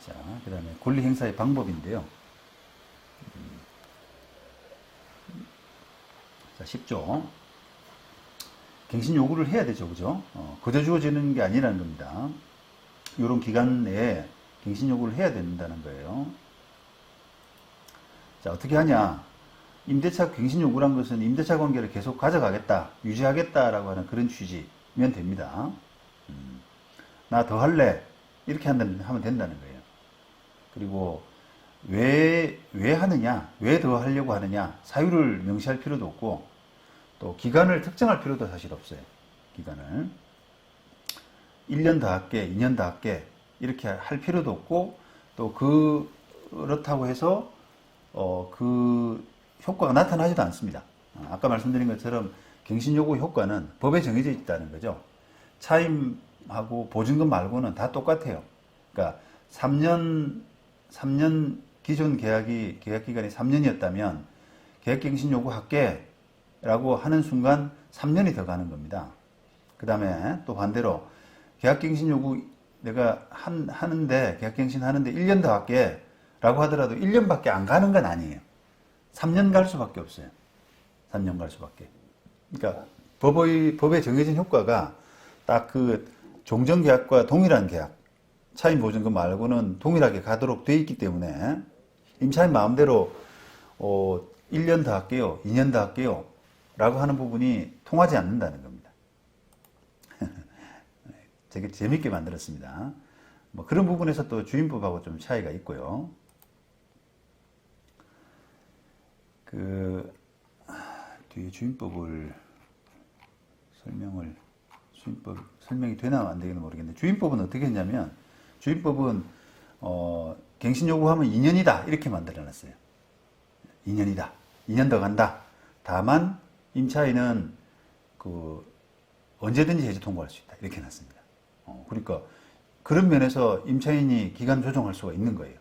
자, 그 다음에 권리 행사의 방법인데요. 자, 10조. 갱신 요구를 해야 되죠. 그죠? 그저 주어지는 게 아니라는 겁니다. 이런 기간 내에 갱신 요구를 해야 된다는 거예요. 자, 어떻게 하냐? 임대차 갱신 요구란 것은 임대차 관계를 계속 가져가겠다, 유지하겠다라고 하는 그런 취지면 됩니다. 나 더 할래. 이렇게 하면 된다는 거예요. 그리고 왜 하느냐, 왜 더 하려고 하느냐, 사유를 명시할 필요도 없고, 또 기간을 특정할 필요도 사실 없어요. 기간을 1년 더 할게, 2년 더 할게 이렇게 할 필요도 없고, 또 그렇다고 해서 그 효과가 나타나지도 않습니다. 아까 말씀드린 것처럼 갱신 요구 효과는 법에 정해져 있다는 거죠. 차임하고 보증금 말고는 다 똑같아요. 그러니까 3년 기존 계약 기간이 3년이었다면 계약갱신 요구할게 라고 하는 순간 3년이 더 가는 겁니다. 그 다음에 또 반대로 계약갱신 요구 내가 하는데, 계약갱신 하는데 1년 더 할게 라고 하더라도 1년밖에 안 가는 건 아니에요. 3년 갈 수밖에 없어요. 3년 갈 수밖에. 그러니까 법에 정해진 효과가 딱 그 종전계약과 동일한 계약, 차임보증금 말고는 동일하게 가도록 되어 있기 때문에 임차인 마음대로 1년 더 할게요, 2년 더 할게요 라고 하는 부분이 통하지 않는다는 겁니다. 되게 재밌게 만들었습니다. 뭐 그런 부분에서 또 주임법하고 좀 차이가 있고요. 뒤에 주임법을 설명이 되나 안 되나 모르겠는데, 주임법은 어떻게 했냐면, 주임법은 갱신 요구하면 2년이다 이렇게 만들어 놨어요. 2년이다. 2년 더 간다. 다만 임차인은 언제든지 해지 통보할 수 있다 이렇게 놨습니다. 그러니까 그런 면에서 임차인이 기간 조정할 수가 있는 거예요.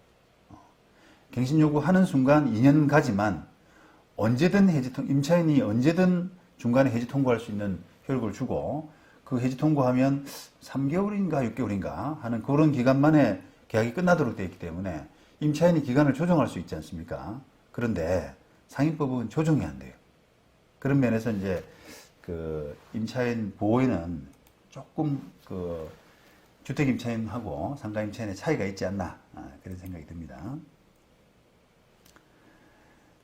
갱신 요구하는 순간 2년 가지만 언제든 임차인이 언제든 중간에 해지 통보할 수 있는 효력을 주고, 그 해지 통보하면 3개월인가 6개월인가 하는 그런 기간 만에 계약이 끝나도록 되어 있기 때문에 임차인이 기간을 조정할 수 있지 않습니까? 그런데 상임법은 조정이 안 돼요. 그런 면에서 이제 임차인 보호에는 조금 주택 임차인하고 상가 임차인의 차이가 있지 않나, 그런 생각이 듭니다.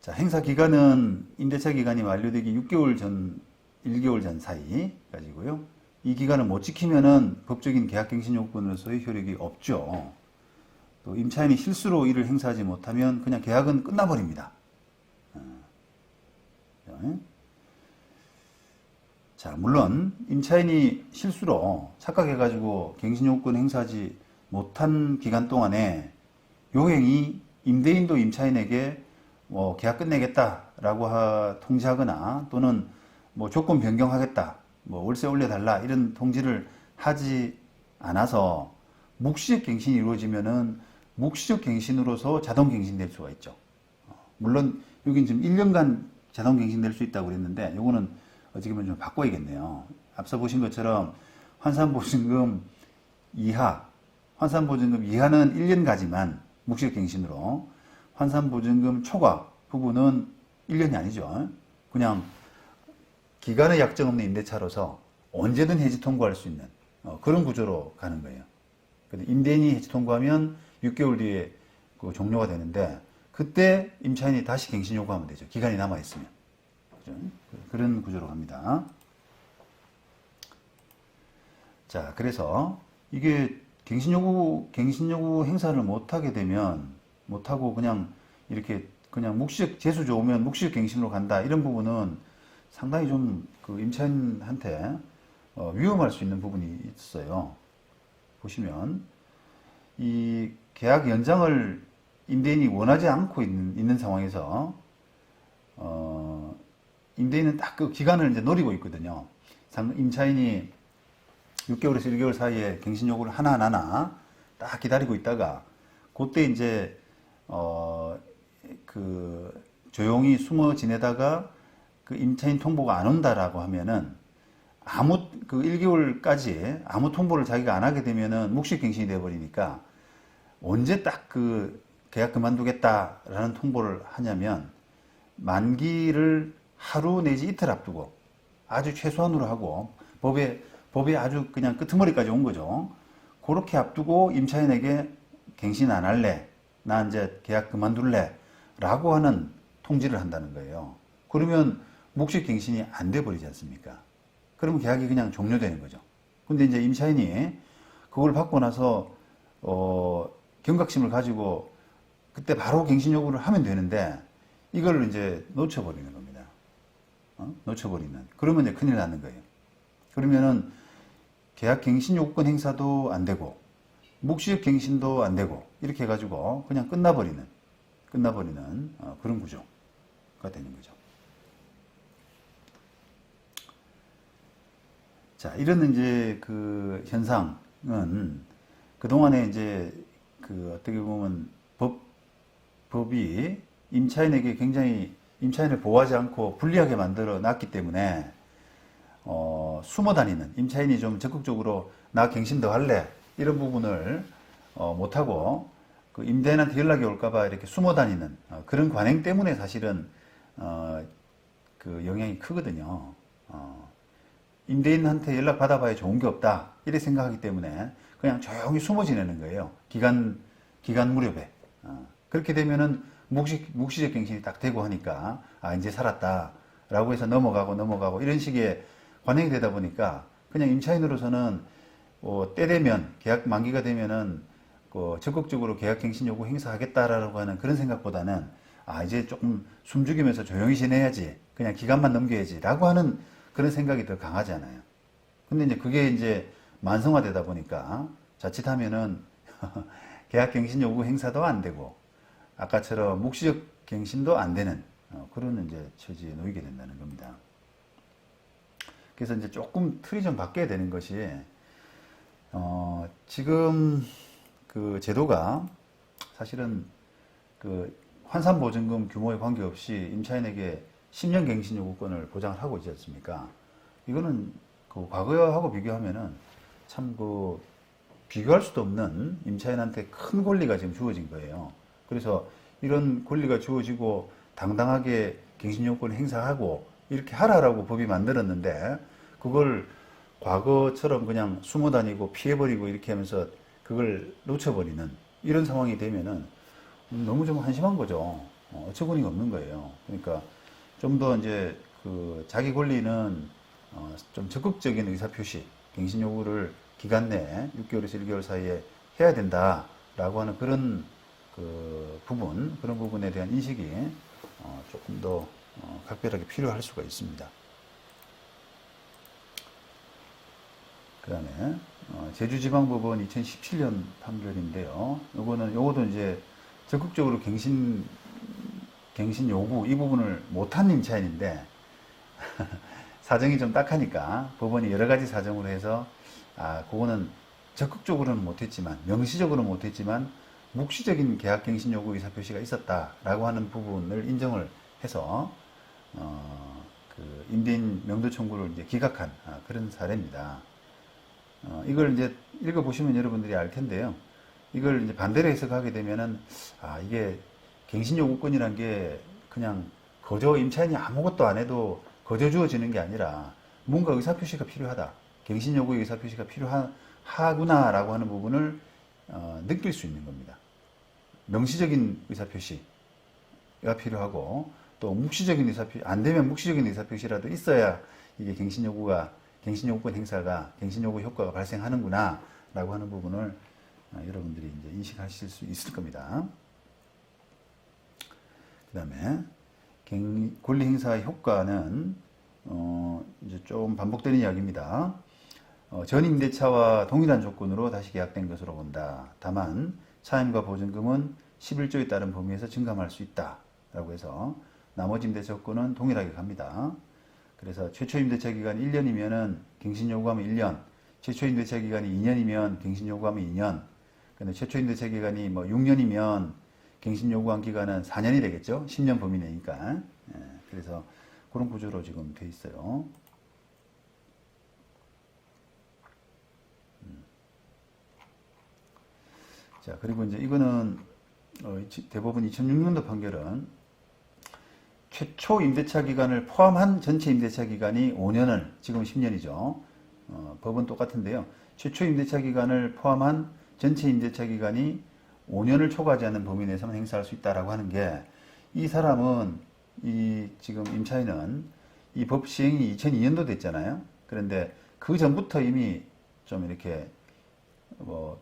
자, 행사 기간은 임대차 기간이 만료되기 6개월 전, 1개월 전 사이까지고요. 이 기간을 못 지키면은 법적인 계약갱신 요건으로서의 효력이 없죠. 또 임차인이 실수로 이를 행사하지 못하면 그냥 계약은 끝나버립니다. 자, 물론 임차인이 실수로 착각해가지고 갱신 요건 행사하지 못한 기간 동안에 요 행위 임대인도 임차인에게 계약 끝내겠다라고 통지하거나, 또는 조건 변경하겠다, 월세 올려달라 이런 통지를 하지 않아서 묵시적 갱신이 이루어지면은 묵시적 갱신으로서 자동 갱신될 수가 있죠. 물론 여긴 지금 1년간 자동 갱신될 수 있다고 그랬는데, 요거는 어떻게 보면 좀 바꿔야겠네요. 앞서 보신 것처럼 환산보증금 이하는 1년가지만 묵시적 갱신으로, 환산보증금 초과 부분은 1년이 아니죠. 그냥 기간의 약정 없는 임대차로서 언제든 해지 통보할 수 있는 그런 구조로 가는 거예요. 근데 임대인이 해지 통보하면 6개월 뒤에 종료가 되는데, 그때 임차인이 다시 갱신 요구하면 되죠. 기간이 남아있으면. 그죠? 그런 구조로 갑니다. 자, 그래서 이게 갱신 요구 행사를 못하게 되면, 못하고 그냥 이렇게 묵시적 재수 좋으면 묵시적 갱신으로 간다, 이런 부분은 상당히 좀 임차인한테 위험할 수 있는 부분이 있어요. 보시면 이 계약 연장을 임대인이 원하지 않고 있는 상황에서 임대인은 딱 그 기간을 이제 노리고 있거든요. 임차인이 6개월에서 1개월 사이에 갱신 요구를 하나 딱 기다리고 있다가, 그때 이제 조용히 숨어 지내다가 임차인 통보가 안 온다라고 하면은 1개월까지 아무 통보를 자기가 안 하게 되면은 묵시갱신이 되어버리니까 언제 딱 그 계약 그만두겠다라는 통보를 하냐면 만기를 하루 내지 이틀 앞두고 아주 최소한으로 하고 법에 아주 그냥 끄트머리까지 온 거죠. 그렇게 앞두고 임차인에게 갱신 안 할래, 나 이제 계약 그만둘래 라고 하는 통지를 한다는 거예요. 그러면 묵식 갱신이 안 돼 버리지 않습니까? 그러면 계약이 그냥 종료되는 거죠. 근데 이제 임차인이 그걸 받고 나서 경각심을 가지고 그때 바로 갱신 요구를 하면 되는데 이걸 이제 놓쳐버리는 겁니다. 놓쳐버리면 그러면 이제 큰일 나는 거예요. 그러면은 계약 갱신 요구권 행사도 안 되고 묵시적 갱신도 안 되고 이렇게 해가지고 그냥 끝나버리는 그런 구조가 되는 거죠. 자, 이런 이제 그 현상은 그동안에 이제 그 어떻게 보면 법이 임차인에게 굉장히 임차인을 보호하지 않고 불리하게 만들어 놨기 때문에 숨어 다니는 임차인이 좀 적극적으로 나 갱신 더 할래 이런 부분을 못하고 그 임대인한테 연락이 올까봐 이렇게 숨어 다니는 그런 관행 때문에 사실은 그 영향이 크거든요. 임대인한테 연락 받아봐야 좋은 게 없다 이렇게 생각하기 때문에 그냥 조용히 숨어 지내는 거예요. 기간 무렵에 그렇게 되면은 묵시적 갱신이 딱 되고 하니까 이제 살았다라고 해서 넘어가고 이런 식의 관행이 되다 보니까 그냥 임차인으로서는 때 되면 계약 만기가 되면은 적극적으로 계약 갱신 요구 행사하겠다라고 하는 그런 생각보다는 이제 조금 숨죽이면서 조용히 지내야지 그냥 기간만 넘겨야지라고 하는 그런 생각이 더 강하잖아요. 근데 이제 그게 이제 만성화되다 보니까 자칫하면은 계약 갱신 요구 행사도 안 되고 아까처럼 묵시적 갱신도 안 되는 그런 이제 처지에 놓이게 된다는 겁니다. 그래서 이제 조금 틀이 좀 바뀌어야 되는 것이 지금 그 제도가 사실은 그 환산보증금 규모에 관계없이 임차인에게 10년 갱신 요구권을 보장을 하고 있지 않습니까? 이거는 그 과거하고 비교하면은 참 그 비교할 수도 없는 임차인한테 큰 권리가 지금 주어진 거예요. 그래서 이런 권리가 주어지고 당당하게 갱신 요구권을 행사하고 이렇게 하라라고 법이 만들었는데 그걸 과거처럼 그냥 숨어 다니고 피해버리고 이렇게 하면서 그걸 놓쳐버리는 이런 상황이 되면은 너무 좀 한심한 거죠. 어처구니가 없는 거예요. 그러니까 좀 더 이제 그 자기 권리는 좀 적극적인 의사표시, 갱신 요구를 기간 내에 6개월에서 1개월 사이에 해야 된다라고 하는 그런 그런 부분에 대한 인식이 조금 더 각별하게 필요할 수가 있습니다. 그 다음에 제주지방법원 2017년 판결인데요. 요거도 이제 적극적으로 갱신 요구 이 부분을 못한 임차인인데 사정이 좀 딱하니까 법원이 여러 가지 사정으로 해서 그거는 적극적으로는 못했지만 명시적으로는 못했지만 묵시적인 계약 갱신 요구 의사 표시가 있었다라고 하는 부분을 인정을 해서 그 임대인 명도 청구를 이제 기각한 그런 사례입니다. 이걸 이제 읽어보시면 여러분들이 알 텐데요. 이걸 이제 반대로 해석하게 되면은 이게 갱신 요구권이란 게 그냥 거저 임차인이 아무것도 안 해도 거저 주어지는 게 아니라 뭔가 의사표시가 필요하다. 갱신 요구의 의사표시가 필요하구나라고 하는 부분을 느낄 수 있는 겁니다. 명시적인 의사표시가 필요하고 또 묵시적인 의사표시, 안 되면 묵시적인 의사표시라도 있어야 이게 갱신 요구권 행사가 갱신 요구 효과가 발생하는구나 라고 하는 부분을 여러분들이 이제 인식하실 수 있을 겁니다. 그 다음에 권리 행사의 효과는 이제 좀 반복되는 이야기입니다. 전 임대차와 동일한 조건으로 다시 계약된 것으로 본다. 다만 차임과 보증금은 11조에 따른 범위에서 증감할 수 있다. 라고 해서 나머지 임대차 조건은 동일하게 갑니다. 그래서 최초 임대차 기간이 1년이면은 갱신 요구하면 1년, 최초 임대차 기간이 2년이면 갱신 요구하면 2년, 근데 최초 임대차 기간이 뭐 6년이면 갱신 요구한 기간은 4년이 되겠죠. 10년 범위 내니까. 그래서 그런 구조로 지금 돼 있어요. 자, 그리고 이제 이거는 대법원 2006년도 판결은 최초 임대차 기간을 포함한 전체 임대차 기간이 5년을, 지금 10년이죠. 법은 똑같은데요. 최초 임대차 기간을 포함한 전체 임대차 기간이 5년을 초과하지 않는 범위 내에서만 행사할 수 있다라고 하는 게, 이 사람은, 지금 임차인은 이 법 시행이 2002년도 됐잖아요. 그런데 그 전부터 이미 좀 이렇게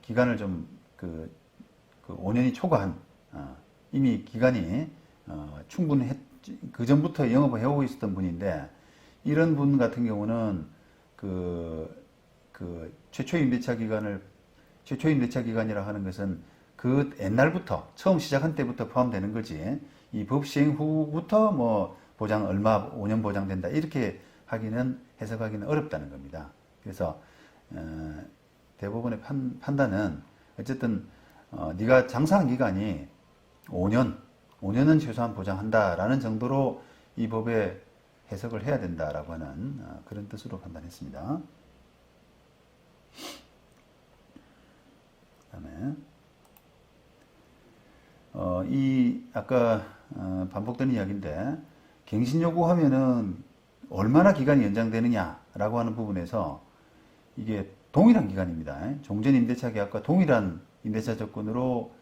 기간을 좀 그 5년이 초과한, 이미 기간이 충분히 그 전부터 영업을 해오고 있었던 분인데, 이런 분 같은 경우는 최초 임대차 기간이라 하는 것은 그 옛날부터 처음 시작한 때부터 포함되는 거지, 이 법 시행 후부터 뭐 보장 얼마 5년 보장된다 이렇게 해석하기는 어렵다는 겁니다. 그래서 대법원의 판단은 어쨌든 네가 장사한 기간이 5년은 최소한 보장한다라는 정도로 이 법에 해석을 해야 된다라고 하는 그런 뜻으로 판단했습니다. 그다음에 아까 반복되는 이야기인데, 갱신 요구하면은 얼마나 기간이 연장되느냐라고 하는 부분에서 이게 동일한 기간입니다. 종전 임대차 계약과 동일한 임대차 조건으로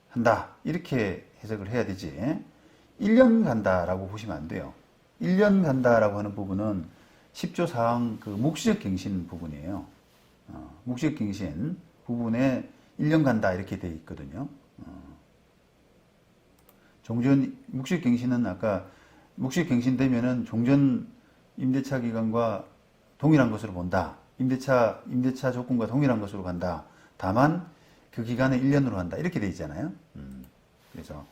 한다, 이렇게 해석을 해야 되지, 1년 간다라고 보시면 안 돼요. 1년 간다라고 하는 부분은 10조 4항 그 묵시적 갱신 부분이에요. 묵시적 갱신 부분에 1년 간다 이렇게 돼 있거든요. 묵시적 갱신은 아까 묵시적 갱신 되면은 종전 임대차 기간과 동일한 것으로 본다. 임대차 조건과 동일한 것으로 간다. 다만 그 기간을 1년으로 한다. 이렇게 돼 있잖아요. 그래서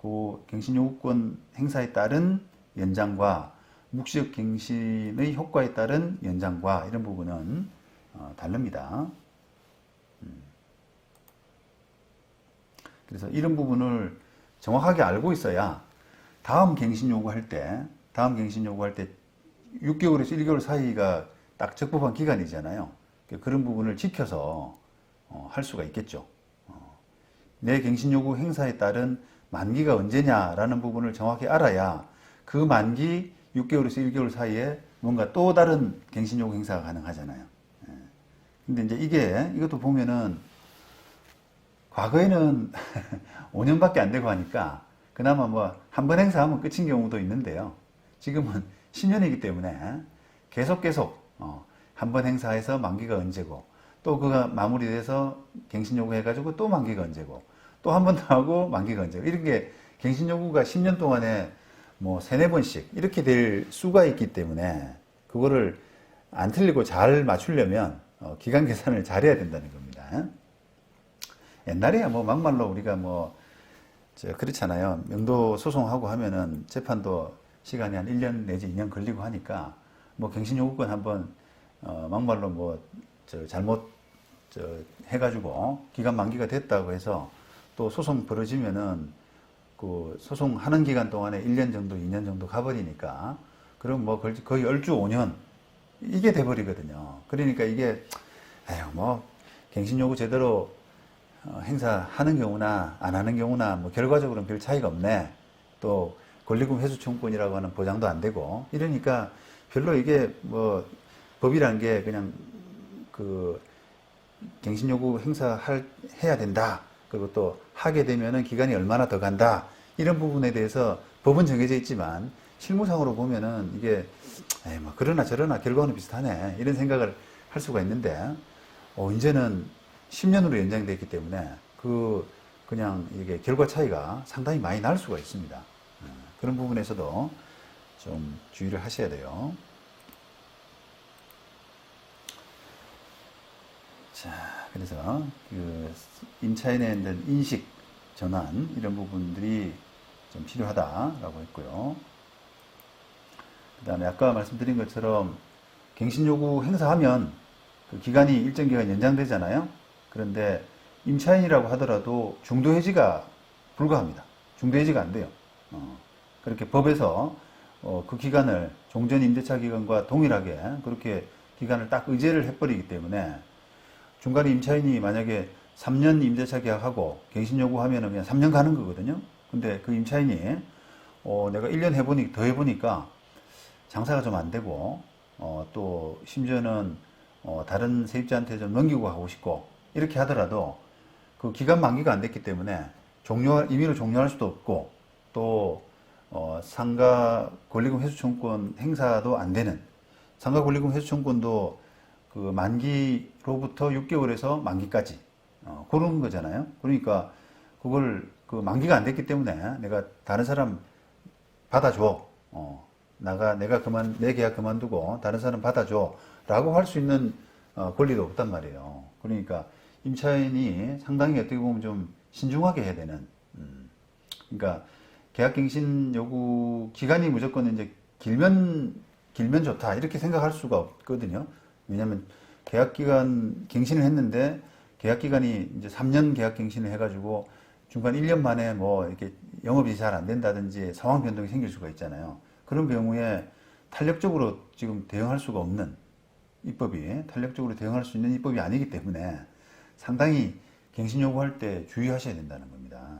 그 갱신 요구권 행사에 따른 연장과 묵시적 갱신의 효과에 따른 연장과 이런 부분은 다릅니다. 그래서 이런 부분을 정확하게 알고 있어야 다음 갱신 요구할 때 6개월에서 1개월 사이가 딱 적법한 기간이잖아요. 그런 부분을 지켜서 할 수가 있겠죠. 내 갱신 요구 행사에 따른 만기가 언제냐라는 부분을 정확히 알아야 그 만기 6개월에서 1개월 사이에 뭔가 또 다른 갱신 요구 행사가 가능하잖아요. 근데 이제 이것도 보면은 과거에는 5년밖에 안 되고 하니까 그나마 뭐 한 번 행사하면 끝인 경우도 있는데요. 지금은 10년이기 때문에 계속 한 번 행사해서 만기가 언제고, 또 그가 마무리돼서 갱신 요구해가지고 또 만기가 언제고, 또 한 번 더 하고 만기가 언제고, 이런 게 갱신 요구가 10년 동안에 뭐 3-4번씩 이렇게 될 수가 있기 때문에 그거를 안 틀리고 잘 맞추려면 기간 계산을 잘해야 된다는 겁니다. 옛날에야 뭐 막말로 우리가 그렇잖아요. 명도 소송하고 하면은 재판도 시간이 한 1년 내지 2년 걸리고 하니까 갱신 요구권 한번 막말로 잘못 해가지고 기간 만기가 됐다고 해서 또 소송 벌어지면은 그 소송하는 기간 동안에 1년 정도 2년 정도 가버리니까, 그럼 거의 얼주 5년 이게 돼버리거든요. 그러니까 이게 갱신 요구 제대로 행사하는 경우나 안 하는 경우나 결과적으로는 별 차이가 없네. 또 권리금 회수 청구권이라고 하는 보장도 안 되고 이러니까 별로 이게 법이라는 게 그냥 갱신 요구 해야 된다. 그리고 또 하게 되면은 기간이 얼마나 더 간다. 이런 부분에 대해서 법은 정해져 있지만 실무상으로 보면은 이게 그러나 저러나 결과는 비슷하네. 이런 생각을 할 수가 있는데 이제는 10년으로 연장되어 있기 때문에 그냥 이게 결과 차이가 상당히 많이 날 수가 있습니다. 그런 부분에서도 좀 주의를 하셔야 돼요. 자, 그래서 임차인에 대한 인식 전환 이런 부분들이 좀 필요하다라고 했고요. 그 다음에 아까 말씀드린 것처럼 갱신 요구 행사하면 그 기간이 일정 기간 연장되잖아요. 그런데 임차인이라고 하더라도 중도 해지가 불가합니다. 중도 해지가 안 돼요. 그렇게 법에서 그 기간을 종전 임대차 기간과 동일하게 그렇게 기간을 딱 의제를 해버리기 때문에 중간에 임차인이 만약에 3년 임대차 계약하고 갱신 요구하면은 그냥 3년 가는 거거든요. 근데 그 임차인이 내가 1년 더 해보니까 장사가 좀 안 되고 또 심지어는 다른 세입자한테 좀 넘기고 하고 싶고 이렇게 하더라도 그 기간 만기가 안 됐기 때문에 임의로 종료할 수도 없고 또 상가 권리금 회수 청구권 행사도 안 되는, 상가 권리금 회수 청구권도 그 만기로부터 6개월에서 만기까지 그런 거잖아요. 그러니까 그걸 그 만기가 안 됐기 때문에 내가 다른 사람 받아줘. 내가 내 계약 그만두고 다른 사람 받아줘. 라고 할 수 있는 권리도 없단 말이에요. 그러니까 임차인이 상당히 어떻게 보면 좀 신중하게 해야 되는, 그러니까 계약갱신 요구 기간이 무조건 이제 길면 좋다. 이렇게 생각할 수가 없거든요. 왜냐면 계약기간 갱신을 했는데 계약기간이 이제 3년 계약갱신을 해가지고 중간 1년 만에 뭐 이렇게 영업이 잘 안 된다든지 상황 변동이 생길 수가 있잖아요. 그런 경우에 탄력적으로 지금 대응할 수가 없는 탄력적으로 대응할 수 있는 입법이 아니기 때문에 상당히 갱신 요구할 때 주의하셔야 된다는 겁니다.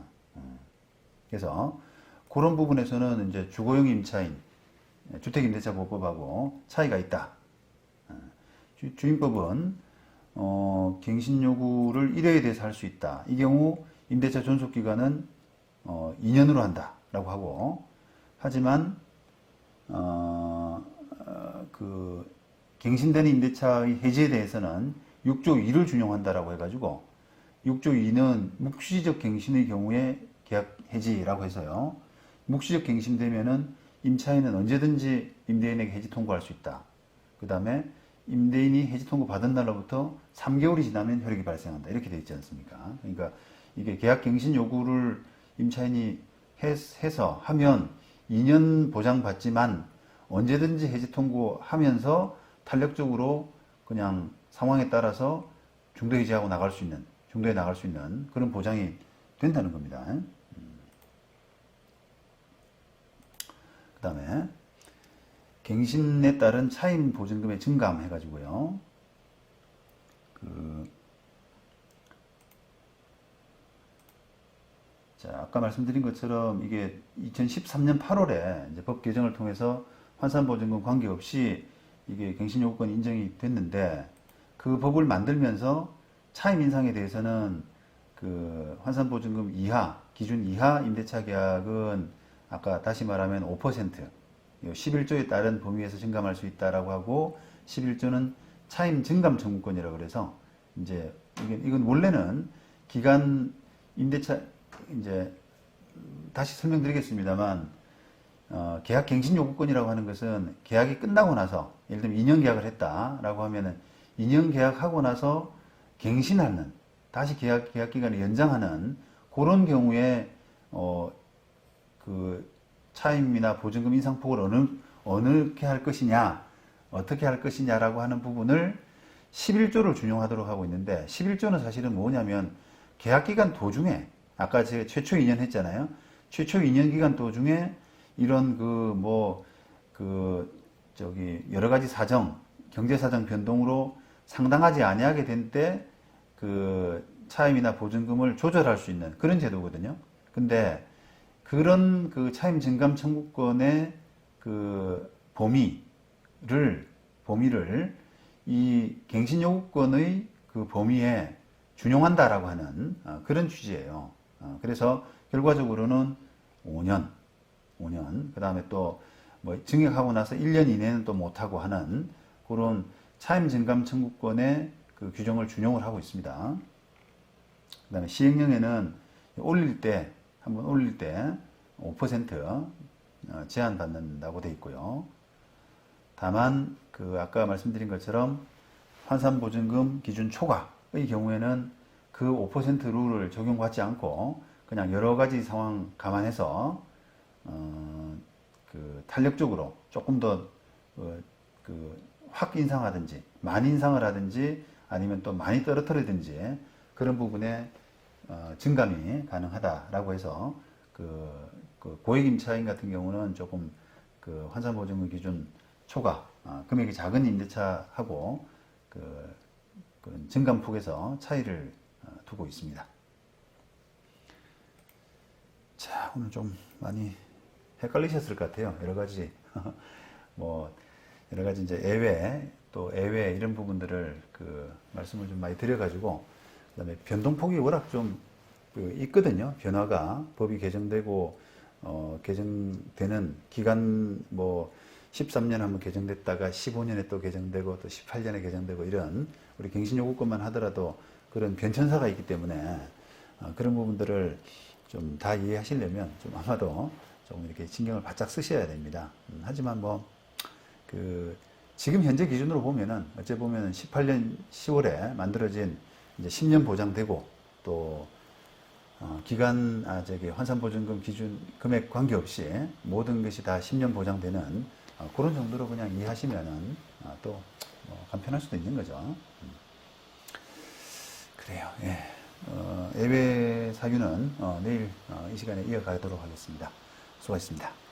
그래서 그런 부분에서는 이제 주거용 임차인, 주택임대차보호법하고 차이가 있다. 주임법은 갱신 요구를 1회에 대해서 할 수 있다. 이 경우 임대차 존속기간은 2년으로 한다라고 하고, 하지만 그 갱신된 임대차의 해지에 대해서는 6조 2를 준용한다라고 해가지고 6조 2는 묵시적 갱신의 경우에 계약 해지라고 해서요. 묵시적 갱신되면은 임차인은 언제든지 임대인에게 해지 통고할 수 있다. 그 다음에 임대인이 해지 통고 받은 날로부터 3개월이 지나면 효력이 발생한다. 이렇게 되어 있지 않습니까? 그러니까 이게 계약 갱신 요구를 임차인이 해서 하면 2년 보장받지만 언제든지 해지 통고하면서 탄력적으로 그냥 상황에 따라서 중도 해지하고 중도에 나갈 수 있는 그런 보장이 된다는 겁니다. 그 다음에 갱신에 따른 차임 보증금의 증감 해가지고요. 자, 아까 말씀드린 것처럼 이게 2013년 8월에 이제 법 개정을 통해서 환산보증금 관계없이 이게 갱신요구권이 인정이 됐는데, 그 법을 만들면서 차임 인상에 대해서는 그 환산보증금 이하, 기준 이하 임대차 계약은 아까 다시 말하면 5%, 11조에 따른 범위에서 증감할 수 있다라고 하고, 11조는 차임 증감 청구권이라고 그래서 이제 이건 원래는 기간 임대차, 이제 다시 설명드리겠습니다만, 계약 갱신 요구권이라고 하는 것은 계약이 끝나고 나서, 예를 들면 2년 계약을 했다라고 하면은 2년 계약하고 나서 갱신하는, 다시 계약 기간을 연장하는 그런 경우에 그 차임이나 보증금 인상폭을 어떻게 할 것이냐라고 하는 부분을 11조를 준용하도록 하고 있는데, 11조는 사실은 뭐냐면 계약 기간 도중에, 아까 제가 최초 2년 했잖아요. 최초 2년 기간 도중에 이런 여러 가지 사정, 경제 사정 변동으로 상당하지 아니하게 된 때 그 차임이나 보증금을 조절할 수 있는 그런 제도거든요. 근데 그런 그 차임 증감 청구권의 그 범위를 이 갱신 요구권의 그 범위에 준용한다라고 하는 그런 취지예요. 그래서 결과적으로는 5년, 그 다음에 또 뭐 증액하고 나서 1년 이내는 또 못하고 하는 그런 차임 증감 청구권의 그 규정을 준용을 하고 있습니다. 그 다음에 시행령에는 한번 올릴 때 5% 제한받는다고 되어 있고요. 다만 그 아까 말씀드린 것처럼 환산보증금 기준 초과의 경우에는 그 5% 룰을 적용받지 않고 그냥 여러 가지 상황 감안해서 그 탄력적으로 조금 더 확 인상하든지 많이 인상을 하든지 아니면 또 많이 떨어뜨리든지 그런 부분에 증감이 가능하다라고 해서 그 고액 임차인 같은 경우는 조금 그 환산보증금 기준 초과 금액이 작은 임대차하고 그 증감폭에서 차이를 두고 있습니다. 자, 오늘 좀 많이 헷갈리셨을 것 같아요. 여러 가지 여러 가지 이제 예외 또 예외 이런 부분들을 말씀을 좀 많이 드려가지고, 그다음에 변동폭이 워낙 좀 있거든요. 변화가 법이 개정되고 개정되는 기간 13년 한번 개정됐다가 15년에 또 개정되고 또 18년에 개정되고, 이런 우리 갱신요구권만 하더라도 그런 변천사가 있기 때문에 그런 부분들을 좀 다 이해하시려면 좀 아마도 좀 이렇게 신경을 바짝 쓰셔야 됩니다. 하지만 지금 현재 기준으로 보면은 어째 보면은 18년 10월에 만들어진 이제 10년 보장되고 또 환산보증금 기준 금액 관계없이 모든 것이 다 10년 보장되는 그런 정도로 그냥 이해하시면은 또 간편할 수도 있는 거죠. 그래요. 예. 예외 사유는 내일 이 시간에 이어가도록 하겠습니다. 수고하셨습니다.